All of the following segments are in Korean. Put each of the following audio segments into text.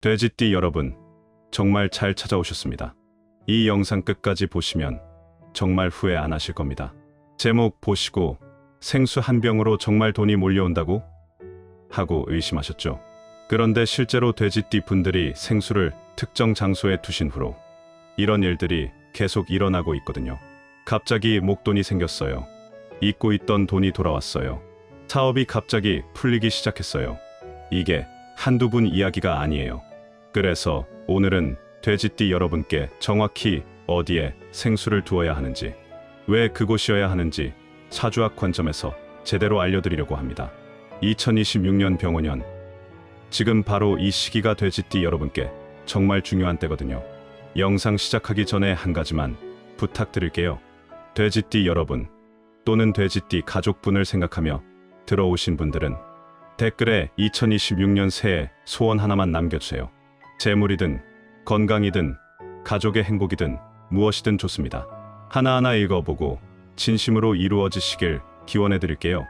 돼지띠 여러분, 정말 잘 찾아오셨습니다. 이 영상 끝까지 보시면 정말 후회 안 하실 겁니다. 제목 보시고 생수 한 병으로 정말 돈이 몰려온다고? 하고 의심하셨죠. 그런데 실제로 돼지띠 분들이 생수를 특정 장소에 두신 후로 이런 일들이 계속 일어나고 있거든요. 갑자기 목돈이 생겼어요. 잊고 있던 돈이 돌아왔어요. 사업이 갑자기 풀리기 시작했어요. 이게 한두 분 이야기가 아니에요. 그래서 오늘은 돼지띠 여러분께 정확히 어디에 생수를 두어야 하는지, 왜 그곳이어야 하는지 사주학 관점에서 제대로 알려드리려고 합니다. 2026년 병원년, 지금 바로 이 시기가 돼지띠 여러분께 정말 중요한 때거든요. 영상 시작하기 전에 한 가지만 부탁드릴게요. 돼지띠 여러분 또는 돼지띠 가족분을 생각하며 들어오신 분들은 댓글에 2026년 새해 소원 하나만 남겨주세요. 재물이든 건강이든 가족의 행복이든 무엇이든 좋습니다. 하나하나 읽어보고 진심으로 이루어지시길 기원해드릴게요.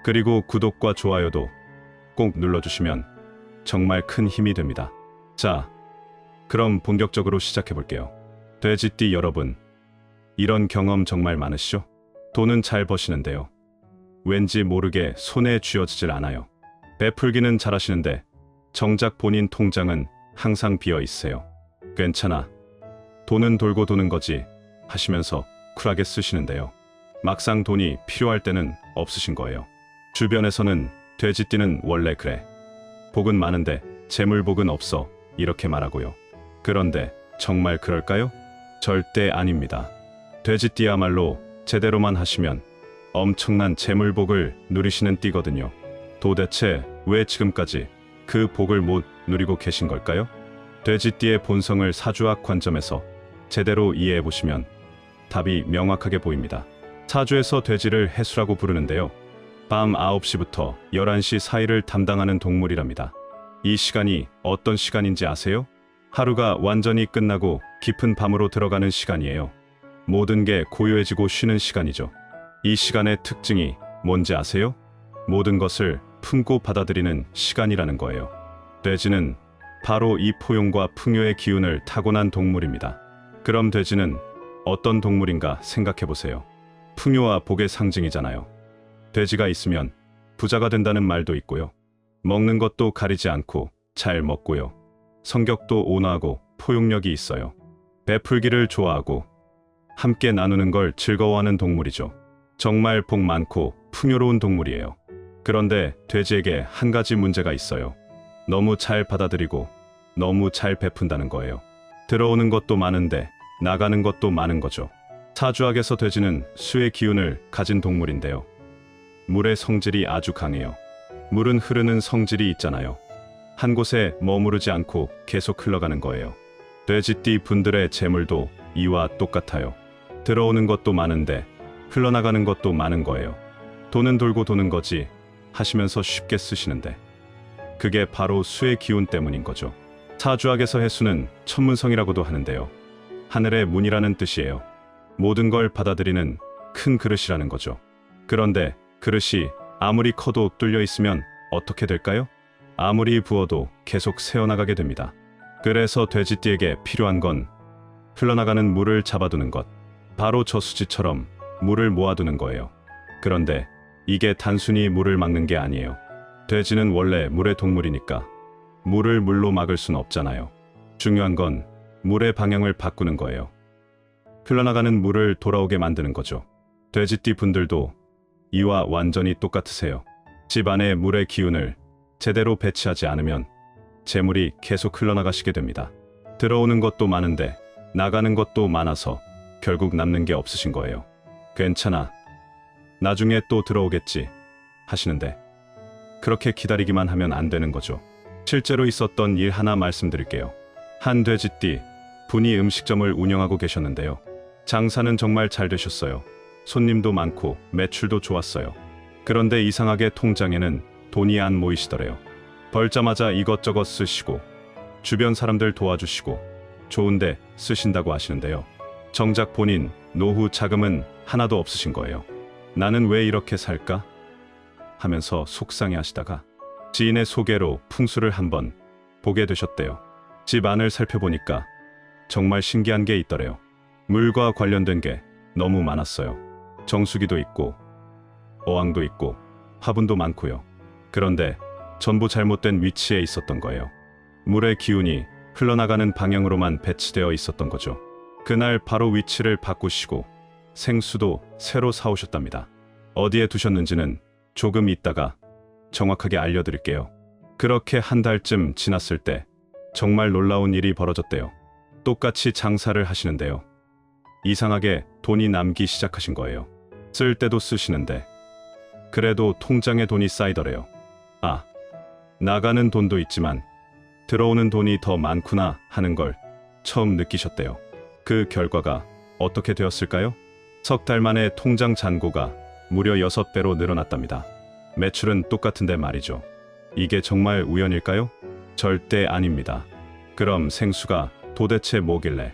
그리고 구독과 좋아요도 꼭 눌러주시면 정말 큰 힘이 됩니다. 자, 그럼 본격적으로 시작해볼게요. 돼지띠 여러분, 이런 경험 정말 많으시죠? 돈은 잘 버시는데요. 왠지 모르게 손에 쥐어지질 않아요. 베풀기는 잘하시는데 정작 본인 통장은 항상 비어 있으세요. 괜찮아, 돈은 돌고 도는 거지 하시면서 쿨하게 쓰시는데요. 막상 돈이 필요할 때는 없으신 거예요. 주변에서는 돼지띠는 원래 그래, 복은 많은데 재물복은 없어, 이렇게 말하고요. 그런데 정말 그럴까요? 절대 아닙니다. 돼지띠야말로 제대로만 하시면 엄청난 재물복을 누리시는 띠거든요. 도대체 왜 지금까지 그 복을 못 누리고 계신 걸까요? 돼지띠의 본성을 사주학 관점에서 제대로 이해해보시면 답이 명확하게 보입니다. 사주에서 돼지를 해수라고 부르는데요. 밤 9시부터 11시 사이를 담당하는 동물이랍니다. 이 시간이 어떤 시간인지 아세요? 하루가 완전히 끝나고 깊은 밤으로 들어가는 시간이에요. 모든 게 고요해지고 쉬는 시간이죠. 이 시간의 특징이 뭔지 아세요? 모든 것을 품고 받아들이는 시간이라는 거예요. 돼지는 바로 이 포용과 풍요의 기운을 타고난 동물입니다. 그럼 돼지는 어떤 동물인가 생각해보세요. 풍요와 복의 상징이잖아요. 돼지가 있으면 부자가 된다는 말도 있고요. 먹는 것도 가리지 않고 잘 먹고요. 성격도 온화하고 포용력이 있어요. 베풀기를 좋아하고 함께 나누는 걸 즐거워하는 동물이죠. 정말 복 많고 풍요로운 동물이에요. 그런데 돼지에게 한 가지 문제가 있어요. 너무 잘 받아들이고 너무 잘 베푼다는 거예요. 들어오는 것도 많은데 나가는 것도 많은 거죠. 사주학에서 돼지는 수의 기운을 가진 동물인데요. 물의 성질이 아주 강해요. 물은 흐르는 성질이 있잖아요. 한 곳에 머무르지 않고 계속 흘러가는 거예요. 돼지띠 분들의 재물도 이와 똑같아요. 들어오는 것도 많은데 흘러나가는 것도 많은 거예요. 돈은 돌고 도는 거지 하시면서 쉽게 쓰시는데 그게 바로 수의 기운 때문인 거죠. 사주학에서 해수는 천문성이라고도 하는데요. 하늘의 문이라는 뜻이에요. 모든 걸 받아들이는 큰 그릇이라는 거죠. 그런데 그릇이 아무리 커도 뚫려 있으면 어떻게 될까요? 아무리 부어도 계속 새어나가게 됩니다. 그래서 돼지띠에게 필요한 건 흘러나가는 물을 잡아두는 것, 바로 저수지처럼 물을 모아두는 거예요. 그런데 이게 단순히 물을 막는 게 아니에요. 돼지는 원래 물의 동물이니까 물을 물로 막을 순 없잖아요. 중요한 건 물의 방향을 바꾸는 거예요. 흘러나가는 물을 돌아오게 만드는 거죠. 돼지띠 분들도 이와 완전히 똑같으세요. 집 안에 물의 기운을 제대로 배치하지 않으면 재물이 계속 흘러나가시게 됩니다. 들어오는 것도 많은데 나가는 것도 많아서 결국 남는 게 없으신 거예요. 괜찮아, 나중에 또 들어오겠지 하시는데 그렇게 기다리기만 하면 안 되는 거죠. 실제로 있었던 일 하나 말씀드릴게요. 한 돼지띠 분이 음식점을 운영하고 계셨는데요. 장사는 정말 잘 되셨어요. 손님도 많고 매출도 좋았어요. 그런데 이상하게 통장에는 돈이 안 모이시더래요. 벌자마자 이것저것 쓰시고 주변 사람들 도와주시고 좋은데 쓰신다고 하시는데요. 정작 본인 노후 자금은 하나도 없으신 거예요. 나는 왜 이렇게 살까? 하면서 속상해 하시다가 지인의 소개로 풍수를 한번 보게 되셨대요. 집 안을 살펴보니까 정말 신기한 게 있더래요. 물과 관련된 게 너무 많았어요. 정수기도 있고 어항도 있고 화분도 많고요. 그런데 전부 잘못된 위치에 있었던 거예요. 물의 기운이 흘러나가는 방향으로만 배치되어 있었던 거죠. 그날 바로 위치를 바꾸시고 생수도 새로 사오셨답니다. 어디에 두셨는지는 조금 있다가 정확하게 알려드릴게요. 그렇게 한 달쯤 지났을 때 정말 놀라운 일이 벌어졌대요. 똑같이 장사를 하시는데요. 이상하게 돈이 남기 시작하신 거예요. 쓸 때도 쓰시는데 그래도 통장에 돈이 쌓이더래요. 아, 나가는 돈도 있지만 들어오는 돈이 더 많구나 하는 걸 처음 느끼셨대요. 그 결과가 어떻게 되었을까요? 석 달 만에 통장 잔고가 무려 6배로 늘어났답니다. 매출은 똑같은데 말이죠. 이게 정말 우연일까요? 절대 아닙니다. 그럼 생수가 도대체 뭐길래,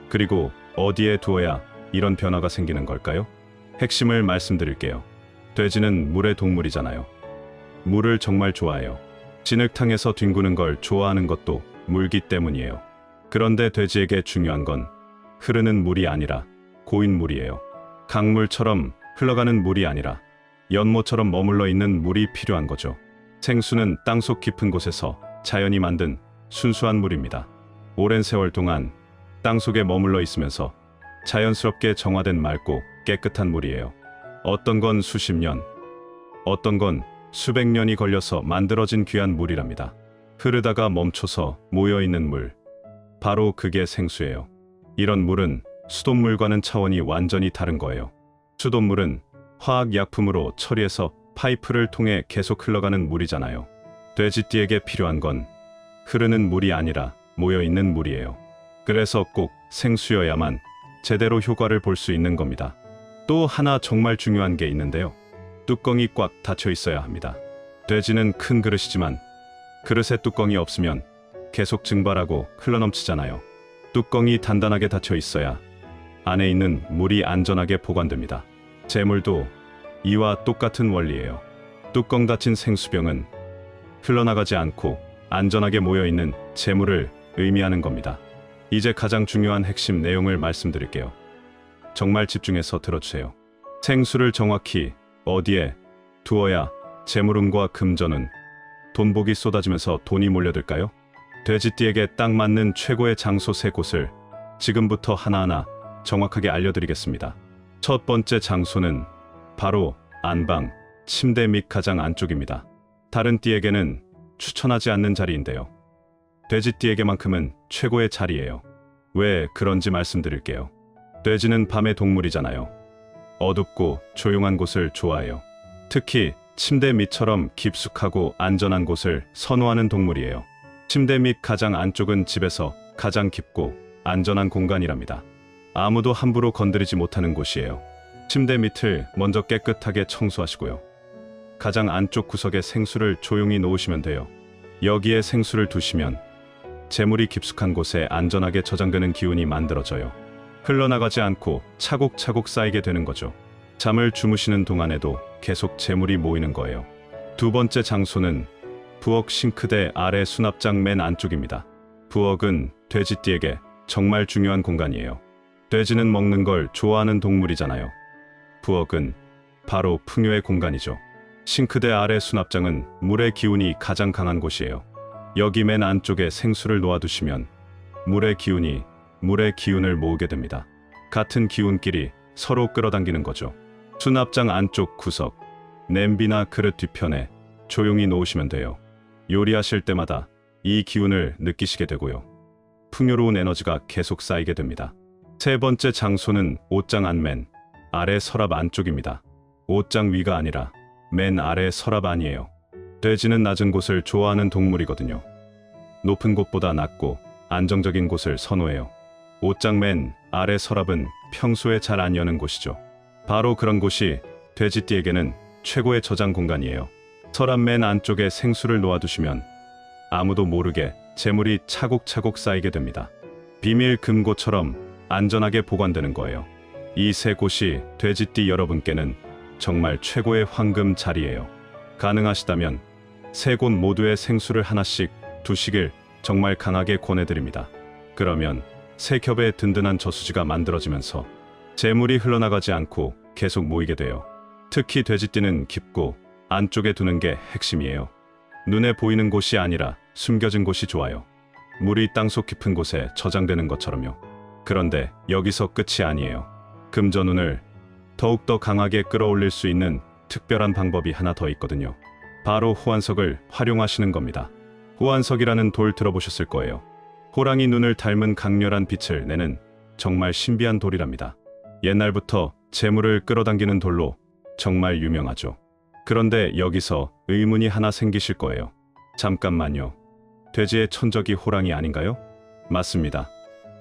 그리고 어디에 두어야 이런 변화가 생기는 걸까요? 핵심을 말씀드릴게요. 돼지는 물의 동물이잖아요. 물을 정말 좋아해요. 진흙탕에서 뒹구는 걸 좋아하는 것도 물기 때문이에요. 그런데 돼지에게 중요한 건 흐르는 물이 아니라 고인 물이에요. 강물처럼 흘러가는 물이 아니라 연못처럼 머물러 있는 물이 필요한 거죠. 생수는 땅속 깊은 곳에서 자연이 만든 순수한 물입니다. 오랜 세월 동안 땅속에 머물러 있으면서 자연스럽게 정화된 맑고 깨끗한 물이에요. 어떤 건 수십 년, 어떤 건 수백 년이 걸려서 만들어진 귀한 물이랍니다. 흐르다가 멈춰서 모여있는 물, 바로 그게 생수예요. 이런 물은 수돗물과는 차원이 완전히 다른 거예요. 수돗물은 화학약품으로 처리해서 파이프를 통해 계속 흘러가는 물이잖아요. 돼지띠에게 필요한 건 흐르는 물이 아니라 모여있는 물이에요. 그래서 꼭 생수여야만 제대로 효과를 볼 수 있는 겁니다. 또 하나 정말 중요한 게 있는데요. 뚜껑이 꽉 닫혀 있어야 합니다. 돼지는 큰 그릇이지만 그릇에 뚜껑이 없으면 계속 증발하고 흘러넘치잖아요. 뚜껑이 단단하게 닫혀 있어야 안에 있는 물이 안전하게 보관됩니다. 재물도 이와 똑같은 원리예요. 뚜껑 닫힌 생수병은 흘러나가지 않고 안전하게 모여있는 재물을 의미하는 겁니다. 이제 가장 중요한 핵심 내용을 말씀드릴게요. 정말 집중해서 들어주세요. 생수를 정확히 어디에 두어야 재물운과 금전운, 돈복이 쏟아지면서 돈이 몰려들까요? 돼지띠에게 딱 맞는 최고의 장소 3곳을 지금부터 하나하나 정확하게 알려드리겠습니다. 첫 번째 장소는 바로 안방, 침대 및 가장 안쪽입니다. 다른 띠에게는 추천하지 않는 자리인데요. 돼지띠에게만큼은 최고의 자리예요. 왜 그런지 말씀드릴게요. 돼지는 밤의 동물이잖아요. 어둡고 조용한 곳을 좋아해요. 특히 침대 밑처럼 깊숙하고 안전한 곳을 선호하는 동물이에요. 침대 밑 가장 안쪽은 집에서 가장 깊고 안전한 공간이랍니다. 아무도 함부로 건드리지 못하는 곳이에요. 침대 밑을 먼저 깨끗하게 청소하시고요. 가장 안쪽 구석에 생수를 조용히 놓으시면 돼요. 여기에 생수를 두시면 재물이 깊숙한 곳에 안전하게 저장되는 기운이 만들어져요. 흘러나가지 않고 차곡차곡 쌓이게 되는 거죠. 잠을 주무시는 동안에도 계속 재물이 모이는 거예요. 두 번째 장소는 부엌 싱크대 아래 수납장 맨 안쪽입니다. 부엌은 돼지띠에게 정말 중요한 공간이에요. 돼지는 먹는 걸 좋아하는 동물이잖아요. 부엌은 바로 풍요의 공간이죠. 싱크대 아래 수납장은 물의 기운이 가장 강한 곳이에요. 여기 맨 안쪽에 생수를 놓아두시면 물의 기운을 모으게 됩니다. 같은 기운끼리 서로 끌어당기는 거죠. 수납장 안쪽 구석, 냄비나 그릇 뒤편에 조용히 놓으시면 돼요. 요리하실 때마다 이 기운을 느끼시게 되고요. 풍요로운 에너지가 계속 쌓이게 됩니다. 세 번째 장소는 옷장 안맨 아래 서랍 안쪽입니다. 옷장 위가 아니라 맨 아래 서랍 안이에요. 돼지는 낮은 곳을 좋아하는 동물이거든요. 높은 곳보다 낮고 안정적인 곳을 선호해요. 옷장 맨 아래 서랍은 평소에 잘 안 여는 곳이죠. 바로 그런 곳이 돼지띠에게는 최고의 저장 공간이에요. 서랍 맨 안쪽에 생수를 놓아두시면 아무도 모르게 재물이 차곡차곡 쌓이게 됩니다. 비밀 금고처럼 안전하게 보관되는 거예요. 이 세 곳이 돼지띠 여러분께는 정말 최고의 황금 자리예요. 가능하시다면 세 곳 모두의 생수를 하나씩 두시길 정말 강하게 권해드립니다. 그러면 세 겹의 든든한 저수지가 만들어지면서 재물이 흘러나가지 않고 계속 모이게 돼요. 특히 돼지띠는 깊고 안쪽에 두는 게 핵심이에요. 눈에 보이는 곳이 아니라 숨겨진 곳이 좋아요. 물이 땅속 깊은 곳에 저장되는 것처럼요. 그런데 여기서 끝이 아니에요. 금전운을 더욱더 강하게 끌어올릴 수 있는 특별한 방법이 하나 더 있거든요. 바로 호환석을 활용하시는 겁니다. 호환석이라는 돌 들어보셨을 거예요. 호랑이 눈을 닮은 강렬한 빛을 내는 정말 신비한 돌이랍니다. 옛날부터 재물을 끌어당기는 돌로 정말 유명하죠. 그런데 여기서 의문이 하나 생기실 거예요. 잠깐만요. 돼지의 천적이 호랑이 아닌가요? 맞습니다.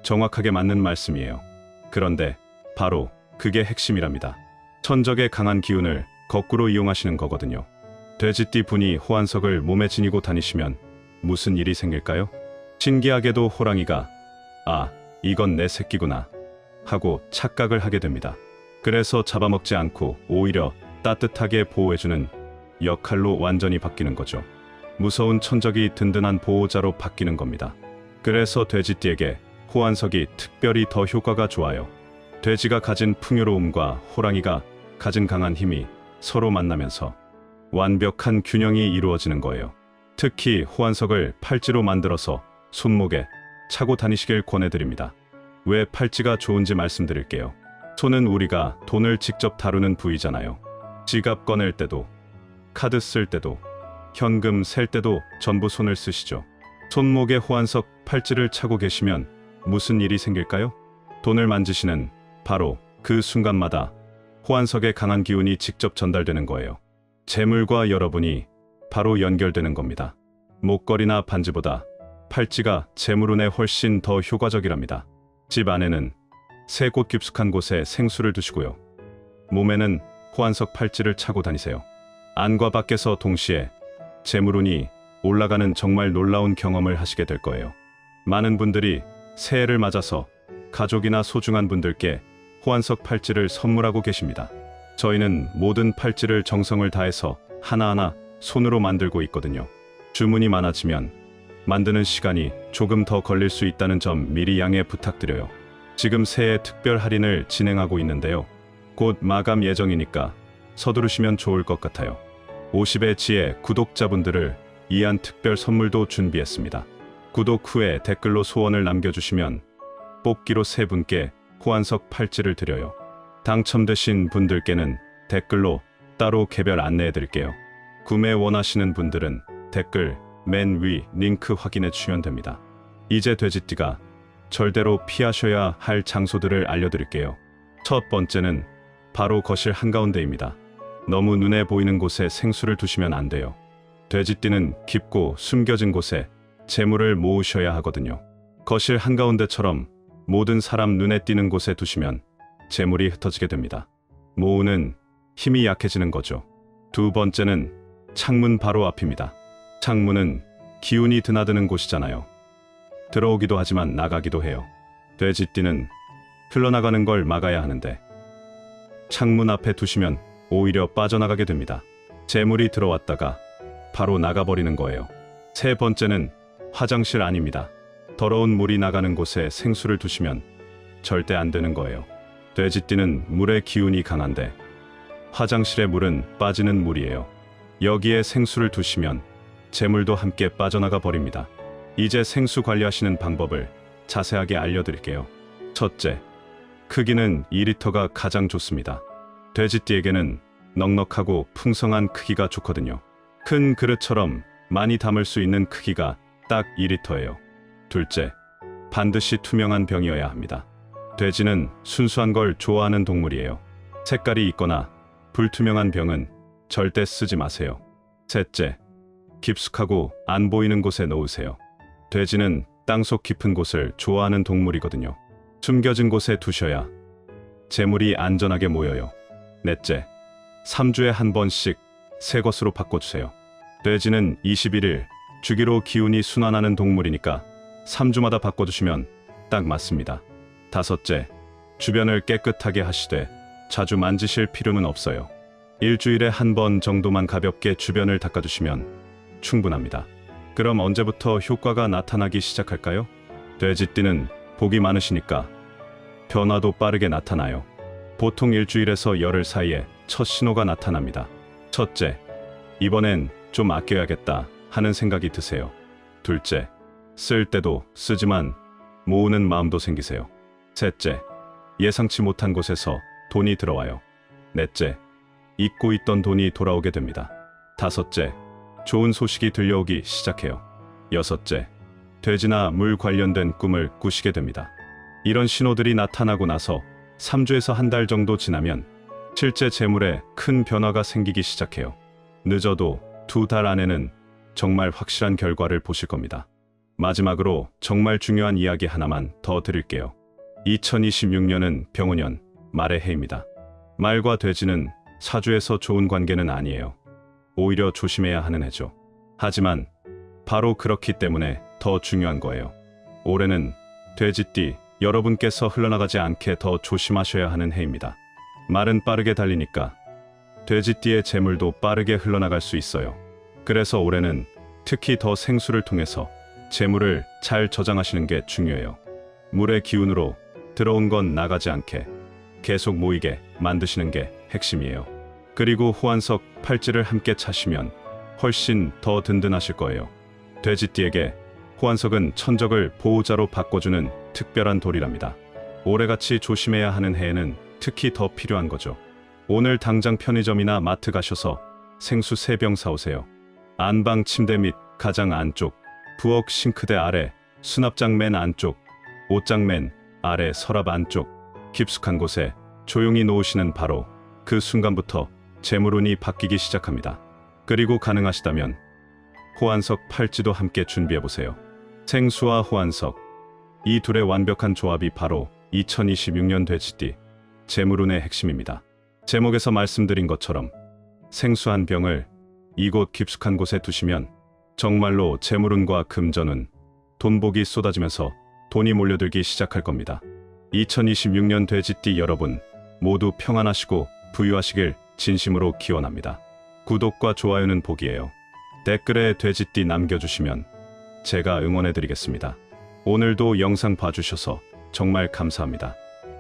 정확하게 맞는 말씀이에요. 그런데 바로 그게 핵심이랍니다. 천적의 강한 기운을 거꾸로 이용하시는 거거든요. 돼지띠 분이 호환석을 몸에 지니고 다니시면 무슨 일이 생길까요? 신기하게도 호랑이가 아, 이건 내 새끼구나 하고 착각을 하게 됩니다. 그래서 잡아먹지 않고 오히려 따뜻하게 보호해주는 역할로 완전히 바뀌는 거죠. 무서운 천적이 든든한 보호자로 바뀌는 겁니다. 그래서 돼지띠에게 호환석이 특별히 더 효과가 좋아요. 돼지가 가진 풍요로움과 호랑이가 가진 강한 힘이 서로 만나면서 완벽한 균형이 이루어지는 거예요. 특히 호환석을 팔찌로 만들어서 손목에 차고 다니시길 권해드립니다. 왜 팔찌가 좋은지 말씀드릴게요. 손은 우리가 돈을 직접 다루는 부위잖아요. 지갑 꺼낼 때도, 카드 쓸 때도, 현금 셀 때도 전부 손을 쓰시죠. 손목에 호환석 팔찌를 차고 계시면 무슨 일이 생길까요? 돈을 만지시는 바로 그 순간마다 호환석의 강한 기운이 직접 전달되는 거예요. 재물과 여러분이 바로 연결되는 겁니다. 목걸이나 반지보다 팔찌가 재물운에 훨씬 더 효과적이랍니다. 집 안에는 세 곳 깊숙한 곳에 생수를 두시고요. 몸에는 호환석 팔찌를 차고 다니세요. 안과 밖에서 동시에 재물운이 올라가는 정말 놀라운 경험을 하시게 될 거예요. 많은 분들이 새해를 맞아서 가족이나 소중한 분들께 호환석 팔찌를 선물하고 계십니다. 저희는 모든 팔찌를 정성을 다해서 하나하나 손으로 만들고 있거든요. 주문이 많아지면 만드는 시간이 조금 더 걸릴 수 있다는 점 미리 양해 부탁드려요. 지금 새해 특별 할인을 진행하고 있는데요. 곧 마감 예정이니까 서두르시면 좋을 것 같아요. 50의 지혜 구독자분들을 위한 특별 선물도 준비했습니다. 구독 후에 댓글로 소원을 남겨주시면 뽑기로 세 분께 호환석 팔찌를 드려요. 당첨되신 분들께는 댓글로 따로 개별 안내해드릴게요. 구매 원하시는 분들은 댓글 맨 위 링크 확인해 주시면 됩니다. 이제 돼지띠가 절대로 피하셔야 할 장소들을 알려드릴게요. 첫 번째는 바로 거실 한가운데입니다. 너무 눈에 보이는 곳에 생수를 두시면 안 돼요. 돼지띠는 깊고 숨겨진 곳에 재물을 모으셔야 하거든요. 거실 한가운데처럼 모든 사람 눈에 띄는 곳에 두시면 재물이 흩어지게 됩니다. 모으는 힘이 약해지는 거죠. 두 번째는 창문 바로 앞입니다. 창문은 기운이 드나드는 곳이잖아요. 들어오기도 하지만 나가기도 해요. 돼지띠는 흘러나가는 걸 막아야 하는데 창문 앞에 두시면 오히려 빠져나가게 됩니다. 재물이 들어왔다가 바로 나가버리는 거예요. 세 번째는 화장실 안입니다. 더러운 물이 나가는 곳에 생수를 두시면 절대 안 되는 거예요. 돼지띠는 물의 기운이 강한데 화장실의 물은 빠지는 물이에요. 여기에 생수를 두시면 재물도 함께 빠져나가 버립니다. 이제 생수 관리하시는 방법을 자세하게 알려드릴게요. 첫째, 크기는 2리터가 가장 좋습니다. 돼지띠에게는 넉넉하고 풍성한 크기가 좋거든요. 큰 그릇처럼 많이 담을 수 있는 크기가 딱 2리터예요. 둘째, 반드시 투명한 병이어야 합니다. 돼지는 순수한 걸 좋아하는 동물이에요. 색깔이 있거나 불투명한 병은 절대 쓰지 마세요. 셋째, 깊숙하고 안 보이는 곳에 놓으세요. 돼지는 땅속 깊은 곳을 좋아하는 동물이거든요. 숨겨진 곳에 두셔야 재물이 안전하게 모여요. 넷째, 3주에 한 번씩 새 것으로 바꿔주세요. 돼지는 21일 주기로 기운이 순환하는 동물이니까 3주마다 바꿔주시면 딱 맞습니다. 다섯째, 주변을 깨끗하게 하시되 자주 만지실 필요는 없어요. 일주일에 한 번 정도만 가볍게 주변을 닦아주시면 충분합니다. 그럼 언제부터 효과가 나타나기 시작할까요? 돼지띠는 복이 많으시니까 변화도 빠르게 나타나요. 보통 일주일에서 열흘 사이에 첫 신호가 나타납니다. 첫째, 이번엔 좀 아껴야겠다 하는 생각이 드세요. 둘째, 쓸 때도 쓰지만 모으는 마음도 생기세요. 셋째, 예상치 못한 곳에서 돈이 들어와요. 넷째, 잊고 있던 돈이 돌아오게 됩니다. 다섯째, 좋은 소식이 들려오기 시작해요. 여섯째, 돼지나 물 관련된 꿈을 꾸시게 됩니다. 이런 신호들이 나타나고 나서 3주에서 한 달 정도 지나면 실제 재물에 큰 변화가 생기기 시작해요. 늦어도 2달 안에는 정말 확실한 결과를 보실 겁니다. 마지막으로 정말 중요한 이야기 하나만 더 드릴게요. 2026년은 병우년, 말의 해입니다. 말과 돼지는 사주에서 좋은 관계는 아니에요. 오히려 조심해야 하는 해죠. 하지만 바로 그렇기 때문에 더 중요한 거예요. 올해는 돼지띠 여러분께서 흘러나가지 않게 더 조심하셔야 하는 해입니다. 말은 빠르게 달리니까 돼지띠의 재물도 빠르게 흘러나갈 수 있어요. 그래서 올해는 특히 더 생수를 통해서 재물을 잘 저장하시는 게 중요해요. 물의 기운으로 들어온 건 나가지 않게 계속 모이게 만드시는 게 핵심이에요. 그리고 호환석 팔찌를 함께 차시면 훨씬 더 든든하실 거예요. 돼지띠에게 호환석은 천적을 보호자로 바꿔주는 특별한 돌이랍니다. 올해같이 조심해야 하는 해에는 특히 더 필요한 거죠. 오늘 당장 편의점이나 마트 가셔서 생수 3병 사오세요. 안방 침대 및 가장 안쪽, 부엌 싱크대 아래, 수납장 맨 안쪽, 옷장 맨 아래 서랍 안쪽, 깊숙한 곳에 조용히 놓으시는 바로 그 순간부터 재물운이 바뀌기 시작합니다. 그리고 가능하시다면 호환석 팔찌도 함께 준비해보세요. 생수와 호환석, 이 둘의 완벽한 조합이 바로 2026년 돼지띠 재물운의 핵심입니다. 제목에서 말씀드린 것처럼 생수 한 병을 이곳 깊숙한 곳에 두시면 정말로 재물운과 금전운, 돈복이 쏟아지면서 돈이 몰려들기 시작할 겁니다. 2026년 돼지띠 여러분 모두 평안하시고 부유하시길 진심으로 기원합니다. 구독과 좋아요는 복이에요. 댓글에 돼지띠 남겨주시면 제가 응원해드리겠습니다. 오늘도 영상 봐주셔서 정말 감사합니다.